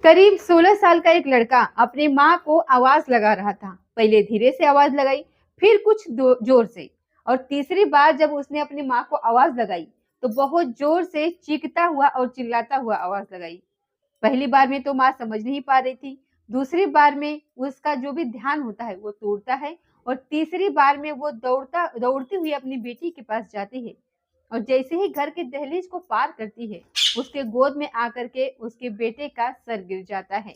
करीब 16 साल का एक लड़का अपनी माँ को आवाज लगा रहा था। पहले धीरे से आवाज लगाई, फिर कुछ जोर से, और तीसरी बार जब उसने अपनी माँ को आवाज लगाई तो बहुत जोर से चीखता हुआ और चिल्लाता हुआ आवाज लगाई। पहली बार में तो माँ समझ नहीं पा रही थी, दूसरी बार में उसका जो भी ध्यान होता है वो टूटता है, और तीसरी बार में वो दौड़ती हुई अपनी बेटी के पास जाती है, और जैसे ही घर के दहलीज को पार करती है, उसके गोद में आकर के उसके बेटे का सर गिर जाता है।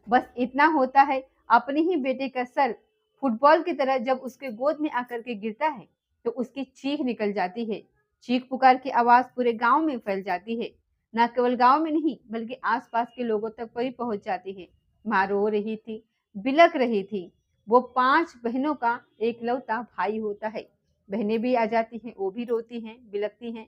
बस इतना होता है, अपने ही बेटे का सर फुटबॉल की तरह जब उसके गोद में आकर के गिरता है, तो उसकी चीख निकल जाती है। चीख पुकार की आवाज पूरे गांव में फैल जाती है। न केवल गांव में नहीं, बल्कि आसपास के लोगों तक भी पहुंच जाती है। माँ रो रही थी, बिलख रही थी। वो 5 बहनों का एकलौता भाई होता है। बहनें भी आ जाती हैं, वो भी रोती हैं, बिलखती हैं,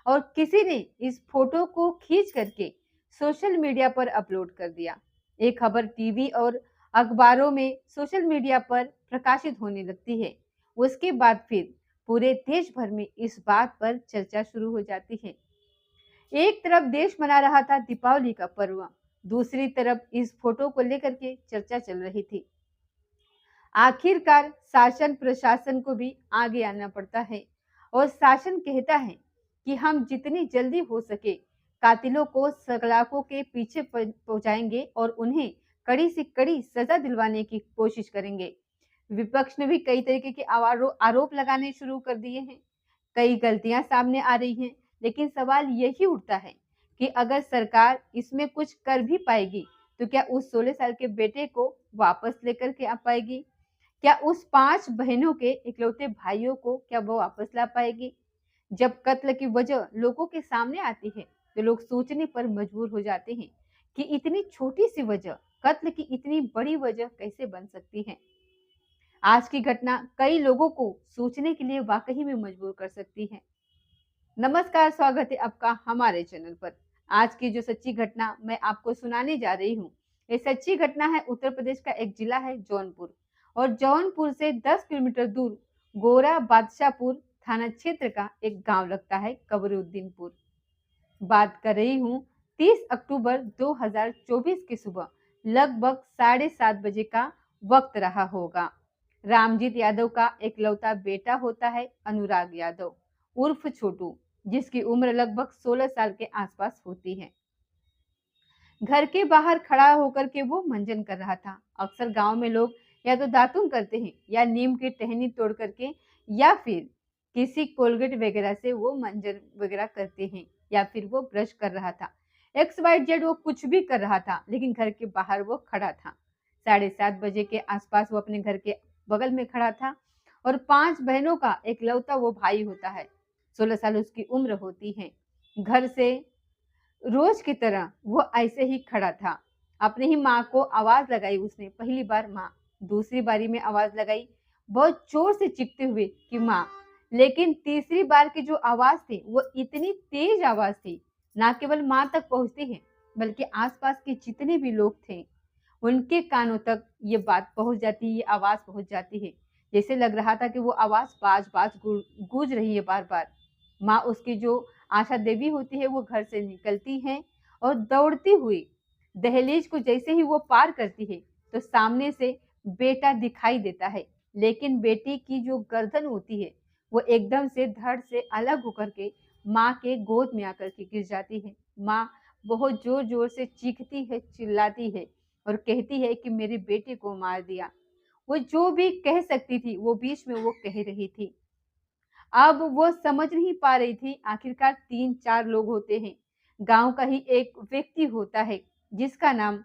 और किसी ने इस फोटो को खींच करके सोशल मीडिया पर अपलोड कर दिया। ये खबर टीवी और अखबारों में, सोशल मीडिया पर प्रकाशित होने लगती है। उसके बाद फिर पूरे देश भर में इस बात पर चर्चा शुरू हो जाती है। एक तरफ देश मना रहा था दीपावली का पर्व, दूसरी तरफ इस फोटो को लेकर के चर्चा चल रही थी। आखिरकार शासन प्रशासन को भी आगे आना पड़ता है, और शासन कहता है कि हम जितनी जल्दी हो सके कातिलों को सलाखों के पीछे पहुंचाएंगे और उन्हें कड़ी से कड़ी सजा दिलवाने की कोशिश करेंगे। विपक्ष ने भी कई तरीके के आरोप लगाने शुरू कर दिए हैं। कई गलतियां सामने आ रही हैं, लेकिन सवाल यही उठता है कि अगर सरकार इसमें कुछ कर भी पाएगी, तो क्या उस 16 साल के बेटे को वापस लेकर के आ पाएगी? क्या उस 5 बहनों के इकलौते भाइयों को क्या वो वापस ला पाएगी? जब कत्ल की वजह लोगों के सामने आती है, तो लोग सोचने पर मजबूर हो जाते हैं कि इतनी छोटी सी वजह कत्ल की इतनी बड़ी वजह कैसे बन सकती है। आज की घटना कई लोगों को सोचने के लिए वाकई में मजबूर कर सकती है। नमस्कार, स्वागत है आपका हमारे चैनल पर। आज की जो सच्ची घटना मैं आपको सुनाने जा रही हूँ, ये सच्ची घटना है उत्तर प्रदेश का एक जिला है जौनपुर, और जौनपुर से 10 किलोमीटर दूर गोरा बादशाहपुर थाना क्षेत्र का एक गांव लगता है कबरुद्दीनपुर। बात कर रही हूँ 30 अक्टूबर 2024 की सुबह लगभग 7:30 बजे का वक्त रहा होगा। रामजीत यादव का एकलौता बेटा होता है अनुराग यादव उर्फ छोटू, जिसकी उम्र लगभग 16 साल के आसपास होती है। घर के बाहर खड़ा होकर के वो मंजन कर रहा था। अक्सर गांव में लोग या तो दातुन करते हैं, या नीम की टहनी तोड़ करके, या फिर किसी कोलगेट वगैरह से वो मंजन वगैरह करते हैं, या फिर वो ब्रश कर रहा था। एक्स वाई जेड वो कुछ भी कर रहा था, लेकिन घर के बाहर वो खड़ा था। 7:30 बजे के आसपास वो अपने घर के बगल में खड़ा था, और 5 बहनों का एकलौता वो भाई होता है। 16 साल उसकी उम्र होती है। घर से रोज की तरह वो ऐसे ही खड़ा था। अपने ही माँ को आवाज लगाई उसने, पहली बार माँ, दूसरी बारी में आवाज लगाई बहुत जोर से चीखते हुए कि माँ। लेकिन तीसरी बार की जो आवाज थी वो इतनी तेज आवाज थी, ना केवल माँ तक पहुंचती है, बल्कि आसपास के जितने भी लोग थे उनके कानों तक ये बात पहुंच जाती है, ये आवाज पहुंच जाती है। जैसे लग रहा था कि वो आवाज बाज बाज गूंज रही है बार बार। माँ, उसकी जो आशा देवी होती है, वो घर से निकलती है, और दौड़ती हुई दहलीज को जैसे ही वो पार करती है, तो सामने से बेटा दिखाई देता है। लेकिन बेटी की जो गर्दन होती है वो एकदम से धड़ से अलग होकर के माँ के गोद में आकर के गिर जाती है। माँ बहुत जोर जोर से चीखती है, चिल्लाती है, और कहती है कि मेरे बेटे को मार दिया। वो जो भी कह सकती थी वो बीच में वो कह रही थी। अब वो समझ नहीं पा रही थी, आखिरकार 3-4 लोग होते हैं। गांव का ही एक व्यक्ति होता है जिसका नाम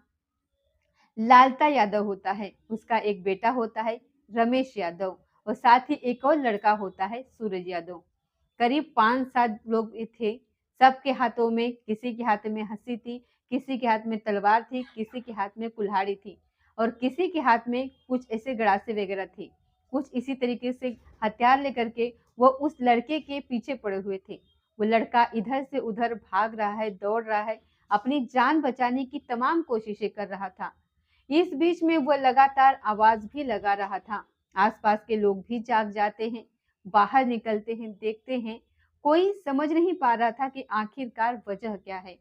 लालता यादव होता है। उसका एक बेटा होता है रमेश यादव, और साथ ही एक और लड़का होता है सूरज यादव। करीब 5-7 लोग थे। सबके हाथों में, किसी के हाथ में हंसी थी, किसी के हाथ में तलवार थी, किसी के हाथ में कुल्हाड़ी थी, और किसी के हाथ में कुछ ऐसे गड़ासे वगैरह थे। कुछ इसी तरीके से हथियार लेकर के वो उस लड़के के पीछे पड़े हुए थे। वो लड़का इधर से उधर भाग रहा है, दौड़ रहा है, अपनी जान बचाने की तमाम कोशिशें कर रहा था। इस बीच में वो लगातार आवाज भी लगा रहा था। आसपास के लोग भी जाग जाते हैं, बाहर निकलते हैं, देखते हैं। कोई समझ नहीं पा रहा था कि आखिरकार वजह क्या है।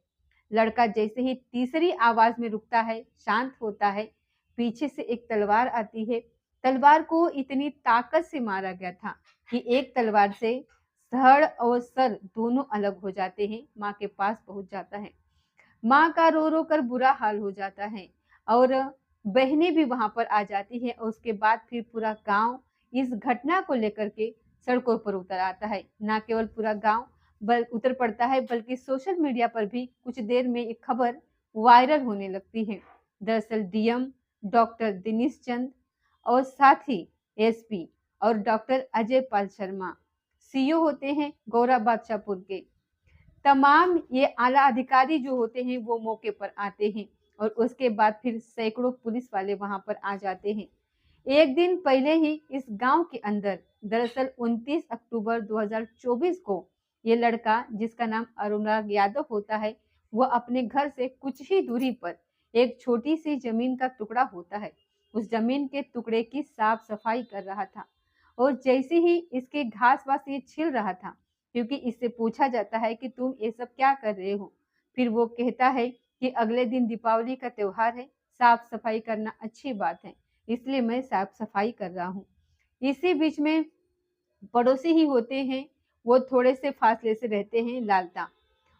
लड़का जैसे ही तीसरी आवाज में रुकता है, शांत होता है, पीछे से एक तलवार आती है। तलवार को इतनी ताकत से मारा गया था कि एक तलवार से धड़ और सर दोनों अलग हो जाते हैं। माँ के पास पहुंच जाता है। माँ का रो रो कर बुरा हाल हो जाता है और बहनें भी वहां पर आ जाती है। और उसके बाद फिर पूरा गांव इस घटना को लेकर के सड़कों पर उतर आता है। ना केवल पूरा गांव बल उतर पड़ता है, बल्कि सोशल मीडिया पर भी कुछ देर में एक खबर वायरल होने लगती है। दरअसल डीएम डॉक्टर दिनेश चंद और साथ ही एसपी और डॉक्टर अजय पाल शर्मा सीईओ होते हैं गौरा बादशाहपुर के, तमाम ये आला अधिकारी जो होते हैं वो मौके पर आते हैं। और उसके बाद फिर सैकड़ों पुलिस वाले वहां पर आ जाते हैं। एक दिन पहले ही इस गांव के अंदर दरअसल 29 अक्टूबर 2024 को ये लड़का जिसका नाम अनुराग यादव होता है, वह अपने घर से कुछ ही दूरी पर एक छोटी सी जमीन का टुकड़ा होता है। उस जमीन के टुकड़े की साफ सफाई कर रहा था और जैसे ही इसके घास वास ये छील रहा था, क्योंकि इससे पूछा जाता है कि तुम ये सब क्या कर रहे हो, फिर वो कहता है कि अगले दिन दीपावली का त्योहार है, साफ सफाई करना अच्छी बात है, इसलिए मैं साफ सफाई कर रहा हूँ। इसी बीच में पड़ोसी ही होते हैं, वो थोड़े से फासले से रहते हैं लालता।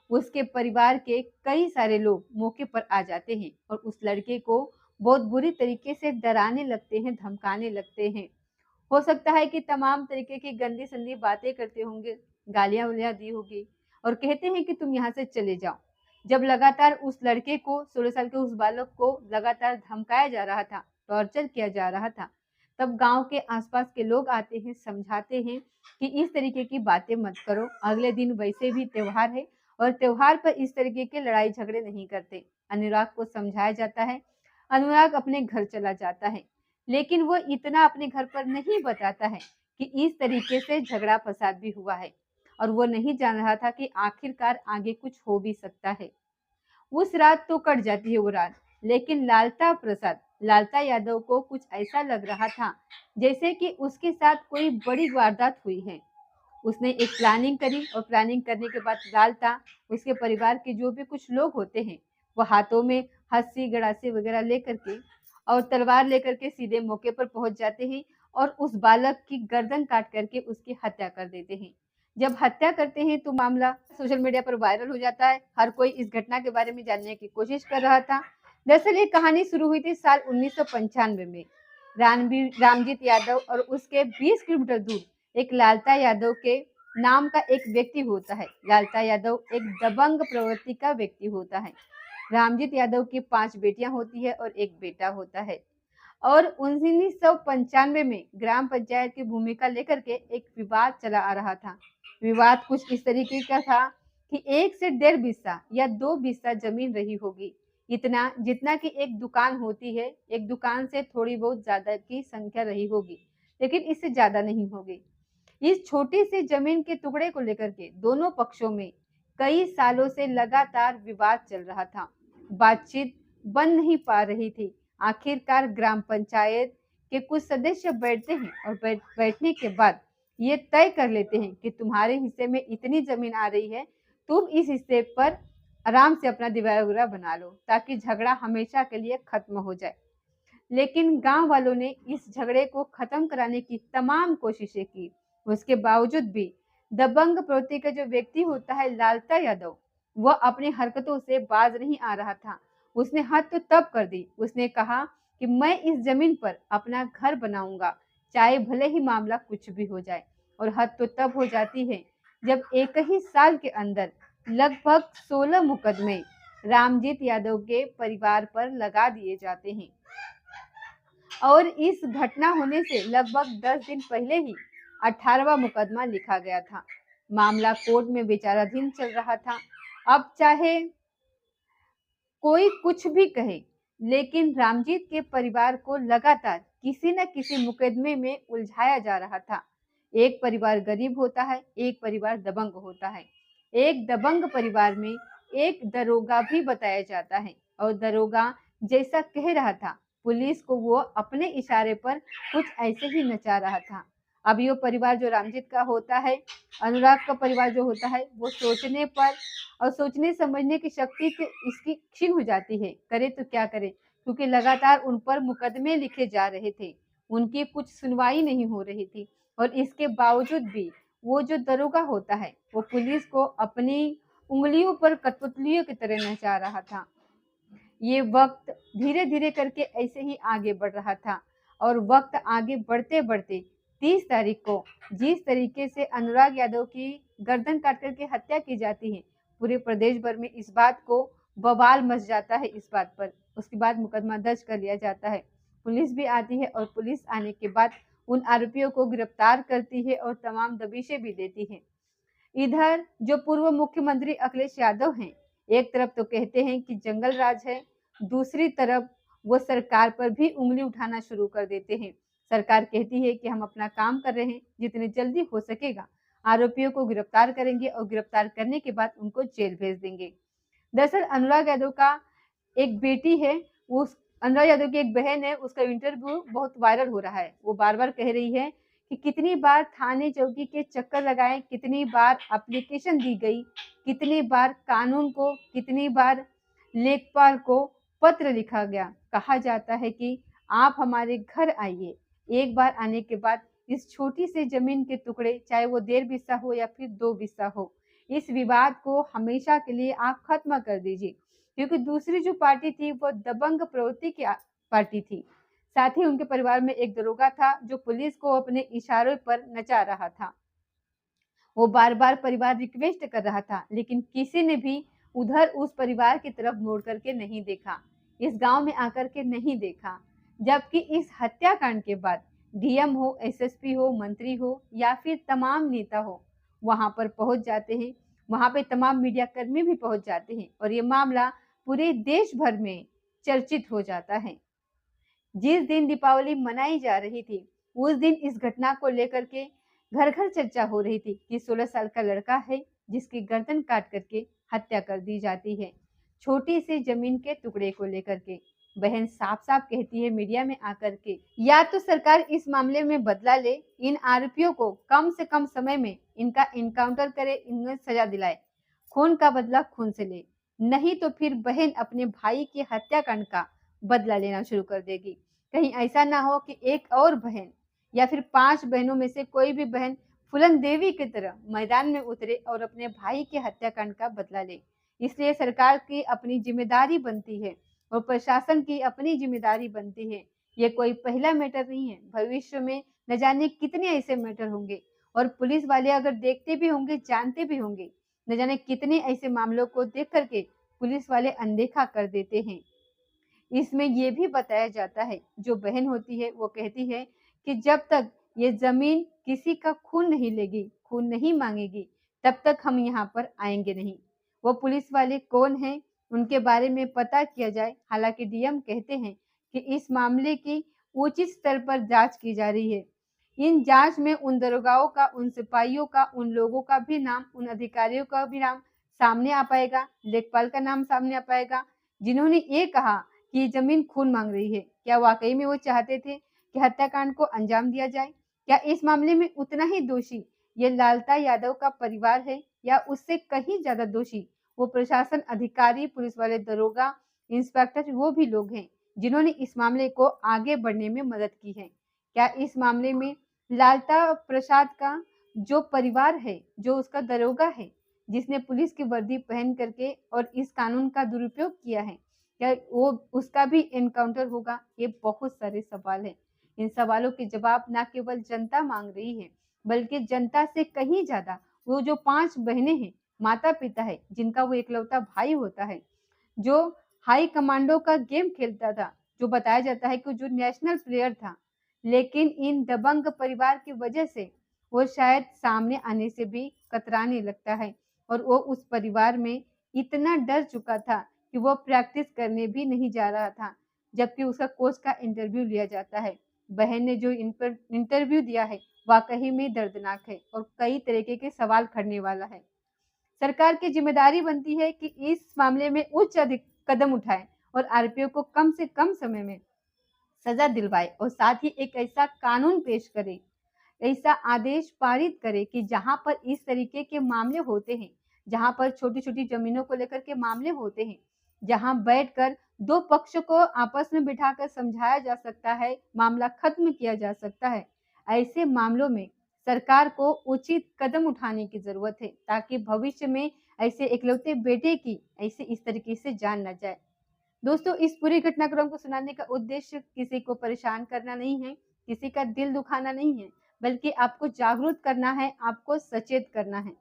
उसके परिवार के कई सारे लोग मौके पर आ जाते हैं और उस लड़के को बहुत बुरी तरीके से डराने लगते हैं, धमकाने लगते हैं। हो सकता है कि तमाम तरीके की गंदी संदी बातें करते होंगे, गालियां वालियां दी होगी और कहते हैं कि तुम यहाँ से चले जाओ। जब लगातार उस लड़के को 16 साल के उस बालक को लगातार धमकाया जा रहा था, टॉर्चर किया जा रहा था, तब गांव के आसपास के लोग आते हैं, समझाते हैं कि इस तरीके की बातें मत करो, अगले दिन वैसे भी त्योहार है और त्योहार पर इस तरीके के लड़ाई झगड़े नहीं करते। अनुराग को समझाया जाता है। अनुराग अपने घर चला जाता है, लेकिन वो इतना अपने घर पर नहीं बताता है कि इस तरीके से झगड़ा फसाद भी हुआ है और वो नहीं जान रहा था कि आखिरकार आगे कुछ हो भी सकता है। उस रात तो कट जाती है वो रात, लेकिन लालता यादव को कुछ ऐसा लग रहा था जैसे कि उसके साथ कोई बड़ी वारदात हुई है। उसने एक प्लानिंग करी और प्लानिंग करने के बाद लालता, उसके परिवार के जो भी कुछ लोग होते हैं, वो हाथों में हंसी गड़ासी वगैरह लेकर के और तलवार लेकर के सीधे मौके पर पहुंच जाते हैं और उस बालक की गर्दन काट करके उसकी हत्या कर देते हैं। जब हत्या करते हैं तो मामला सोशल मीडिया पर वायरल हो जाता है। हर कोई इस घटना के बारे में जानने की कोशिश कर रहा था। दरअसल ये कहानी शुरू हुई थी साल 1995 में। रामजीत यादव और उसके 20 किलोमीटर दूर एक लालता यादव के नाम का एक व्यक्ति होता है। लालता यादव एक दबंग प्रवृत्ति का व्यक्ति होता है। रामजीत यादव की 5 बेटियां होती है और एक बेटा होता है। और 1995 में ग्राम पंचायत की भूमिका लेकर के एक विवाद चला आ रहा था। विवाद कुछ इस तरीके का था कि 1 से 1.5 बिस्सा या 2 बिस्सा जमीन रही होगी, इतना जितना कि एक दुकान होती है, एक दुकान से थोड़ी बहुत ज्यादा की संख्या रही होगी, लेकिन इससे ज्यादा नहीं होगी। इस छोटी सी जमीन के टुकड़े को लेकर के दोनों पक्षों में कई सालों से लगातार विवाद चल रहा था। बातचीत बन नहीं पा रही थी। आखिरकार ग्राम पंचायत के कुछ सदस्य बैठते हैं और बैठने के बाद ये तय कर लेते हैं कि तुम्हारे हिस्से में इतनी जमीन आ रही है, तुम इस हिस्से पर आराम से अपना दीवार वगैरह बना लो ताकि झगड़ा हमेशा के लिए खत्म हो जाए। लेकिन गांव वालों ने इस झगड़े को खत्म कराने की तमाम कोशिशें की। उसके बावजूद भी दबंग प्रवृत्ति का जो व्यक्ति होता है लालता यादव, वह अपनी हरकतों से बाज नहीं आ रहा था। उसने हद तो तब कर दी। उसने कहा कि मैं इस जमीन पर अपना घर बनाऊंगा, चाहे भले ही मामला कुछ भी हो जाए। और हद तो तब हो जाती है जब एक ही साल के अंदर लगभग 16 मुकदमे रामजीत यादव के परिवार पर लगा दिए जाते हैं। और इस घटना होने से लगभग 10 दिन पहले ही 18वां मुकदमा लिखा गया था। मामला कोर्ट में विचाराधीन चल रहा था। अब चाहे कोई कुछ भी कहे, लेकिन रामजीत के परिवार को लगातार किसी न किसी मुकदमे में उलझाया जा रहा था। एक परिवार गरीब होता है, एक परिवार दबंग होता है। एक दबंग परिवार में एक दरोगा भी बताया जाता है और दरोगा जैसा कह रहा था, पुलिस को वो अपने इशारे पर कुछ ऐसे ही नचा रहा था। अब ये परिवार जो रामजीत का होता है, अनुराग का परिवार जो होता है, वो सोचने पर और सोचने समझने की शक्ति इसकी क्षीण हो जाती है। करे तो क्या करे, क्योंकि लगातार उन पर मुकदमे लिखे जा रहे थे, उनकी कुछ सुनवाई नहीं हो रही थी और इसके बावजूद भी वो जो दरोगा होता है वो पुलिस को अपनी उंगलियों पर कठपुतलियों की तरह नचा रहा था। ये वक्त धीरे धीरे करके ऐसे ही आगे बढ़ रहा था और वक्त आगे बढ़ते बढ़ते 30 तारीख को जिस तरीके से अनुराग यादव की गर्दन काट करके हत्या की जाती है, पूरे प्रदेश भर में इस बात को बवाल मच जाता है। इस बात पर उसके बाद मुकदमा दर्ज कर लिया जाता है, पुलिस भी आती है और पुलिस आने के बाद उन आरोपियों को गिरफ्तार करती है और तमाम दबिशें भी देती है। इधर जो पूर्व मुख्यमंत्री अखिलेश यादव हैं, एक तरफ तो कहते हैं कि जंगल राज है, दूसरी तरफ वो सरकार पर भी उंगली उठाना शुरू कर देते हैं। सरकार कहती है कि हम अपना काम कर रहे हैं, जितने जल्दी हो सकेगा आरोपियों को गिरफ्तार करेंगे और गिरफ्तार करने के बाद उनको जेल भेज देंगे। दरअसल अनुराग यादव का एक बेटी है, उस अनुराग यादव की एक बहन है, उसका इंटरव्यू बहुत वायरल हो रहा है। वो बार-बार कह रही है कि कितनी बार थाने चौकी के चक्कर लगाए, कितनी बार एप्लीकेशन दी गई, कितनी बार कानून को, कितनी बार लेखपाल को पत्र लिखा गया। कहा जाता है कि आप हमारे घर आइए, एक बार आने के बाद इस छोटी सी जमीन के टुकड़े, चाहे वो 1.5 बिस्सा हो या फिर 2 बिस्सा हो, इस विवाद को हमेशा के लिए आप खत्म कर दीजिए। क्योंकि दूसरी जो पार्टी थी वो दबंग प्रवृत्ति की पार्टी थी। साथ ही उनके परिवार में एक दरोगा था जो पुलिस को अपने इशारों पर नचा रहा था। वो बार-बार परिवार रिक्वेस्ट कर रहा था, लेकिन किसी ने भी उधर उस परिवार की तरफ मुड़ करके नहीं देखा, इस गांव में आकर के नहीं देखा। जबकि इस हत्याकांड के बाद डीएम हो, एसएसपी हो, मंत्री हो या फिर तमाम नेता हो, वहां पर पहुंच जाते हैं। वहां पे तमाम मीडिया कर्मी भी पहुंच जाते हैं और ये मामला पूरे देश भर में चर्चित हो जाता है। जिस दिन दीपावली मनाई जा रही थी, उस दिन इस घटना को लेकर के घर घर चर्चा हो रही थी कि 16 साल का लड़का है जिसकी गर्दन काट करके हत्या कर दी जाती है, छोटी सी जमीन के टुकड़े को लेकर के। बहन साफ साफ कहती है मीडिया में आकर के, या तो सरकार इस मामले में बदला ले, इन आरोपियों को कम से कम समय में इनका इनकाउंटर करे, इन्हें सजा दिलाए, खून का बदला खून से ले, नहीं तो फिर बहन अपने भाई के हत्याकांड का बदला लेना शुरू कर देगी। कहीं ऐसा ना हो कि एक और बहन या फिर 5 बहनों में से कोई भी बहन फूलन देवी की तरह मैदान में उतरे और अपने भाई के हत्याकांड का बदला ले। इसलिए सरकार की अपनी जिम्मेदारी बनती है और प्रशासन की अपनी जिम्मेदारी बनती है। ये कोई पहला मैटर नहीं है, भविष्य में न जाने कितने ऐसे मैटर होंगे और पुलिस वाले अगर देखते भी होंगे, जानते भी होंगे, न जाने कितने ऐसे मामलों को देख करके पुलिस वाले अनदेखा कर देते हैं। इसमें ये भी बताया जाता है, जो बहन होती है वो कहती है कि जब तक ये जमीन किसी का खून नहीं लेगी, खून नहीं मांगेगी, तब तक हम यहाँ पर आएंगे नहीं। वो पुलिस वाले कौन हैं, उनके बारे में पता किया जाए। हालांकि डीएम कहते हैं कि इस मामले की उचित स्तर पर जांच की जा रही है। इन जांच में उन दरोगाओं का, उन सिपाहियों का, उन लोगों का भी नाम, उन अधिकारियों का भी नाम सामने आ पाएगा, लेखपाल का नाम सामने आ पाएगा, जिन्होंने ये कहा कि ये जमीन खून मांग रही है। क्या वाकई में वो चाहते थे कि हत्याकांड को अंजाम दिया जाए? क्या इस मामले में उतना ही दोषी ये लालता यादव का परिवार है या उससे कहीं ज्यादा दोषी वो प्रशासन अधिकारी, पुलिस वाले, दरोगा, इंस्पेक्टर, वो भी लोग हैं जिन्होंने इस मामले को आगे बढ़ने में मदद की है? क्या इस मामले में लालता प्रसाद का जो परिवार है, जो उसका दरोगा है, जिसने पुलिस की वर्दी पहन करके और इस कानून का दुरुपयोग किया है, क्या वो उसका भी एनकाउंटर होगा? ये बहुत सारे सवाल हैं। इन सवालों के जवाब ना केवल जनता मांग रही है, बल्कि जनता से कहीं ज्यादा वो जो 5 बहनें हैं, माता पिता है, जिनका वो इकलौता भाई होता है, जो हाई कमांडो का गेम खेलता था, जो बताया जाता है कि जो नेशनल प्लेयर था, लेकिन इन दबंग परिवार की वजह से वो शायद सामने आने से भी कतराने लगता है और वो उस परिवार में इतना डर चुका था कि वो प्रैक्टिस करने भी नहीं जा रहा था, जबकि उसका कोच का इंटरव्यू लिया जाता है। बहन ने जो इंटरव्यू दिया है वाकई में दर्दनाक है और कई तरीके के सवाल खड़ने वाला है। सरकार की जिम्मेदारी बनती है कि इस मामले में उच्च कदम उठाए और आरोपियों को कम से कम समय में सजा दिलवाए और साथ ही एक ऐसा कानून पेश करे ऐसा आदेश पारित करे कि जहां पर इस तरीके के मामले होते हैं, जहां पर छोटी-छोटी जमीनों को लेकर के मामले होते हैं, जहां बैठकर दो पक्ष को आपस में बिठाकर समझाया जा सकता है, मामला खत्म किया जा सकता है, ऐसे मामलों में सरकार को उचित कदम उठाने की जरूरत है ताकि भविष्य में ऐसे इकलौते बेटे की ऐसे इस तरीके से जान न जाए। दोस्तों, इस पूरी घटनाक्रम को सुनाने का उद्देश्य किसी को परेशान करना नहीं है, किसी का दिल दुखाना नहीं है, बल्कि आपको जागरूक करना है, आपको सचेत करना है।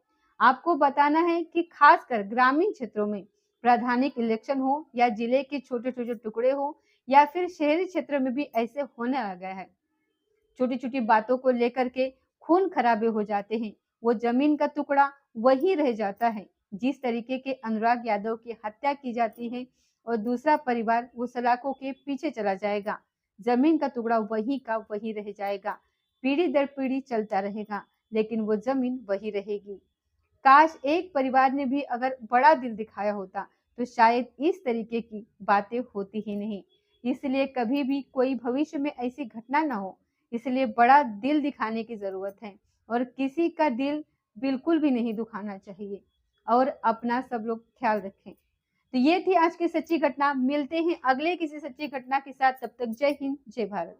आपको बताना है कि खासकर ग्रामीण क्षेत्रों में प्राधानिक इलेक्शन हो या जिले के छोटे-छोटे टुकड़े हो या फिर शहरी क्षेत्रों में भी ऐसे होने लगा है। छोटी-छोटी बातों को लेकर के खून खराबे हो जाते हैं। वो जमीन का टुकड़ा वही रह जाता है। जिस तरीके के अनुराग यादव की हत्या की जाती है और दूसरा परिवार वो सलाखों के पीछे चला जाएगा। जमीन का टुकड़ा वही का वही रह जाएगा। पीढ़ी दर पीढ़ी चलता रहेगा, लेकिन वो जमीन वही रहेगी। काश एक परिवार ने भी अगर बड़ा दिल दिखाया होता, तो शायद इस तरीके की बातें होती ही नहीं। इसलिए कभी भी कोई भविष्य में ऐसी घटना ना हो, इसलिए बड़ा दिल दिखाने की ज़रूरत है और किसी का दिल बिल्कुल भी नहीं दुखाना चाहिए और अपना सब लोग ख्याल रखें। तो ये थी आज की सच्ची घटना। मिलते हैं अगले किसी सच्ची घटना के साथ, तब तक जय हिंद, जय भारत।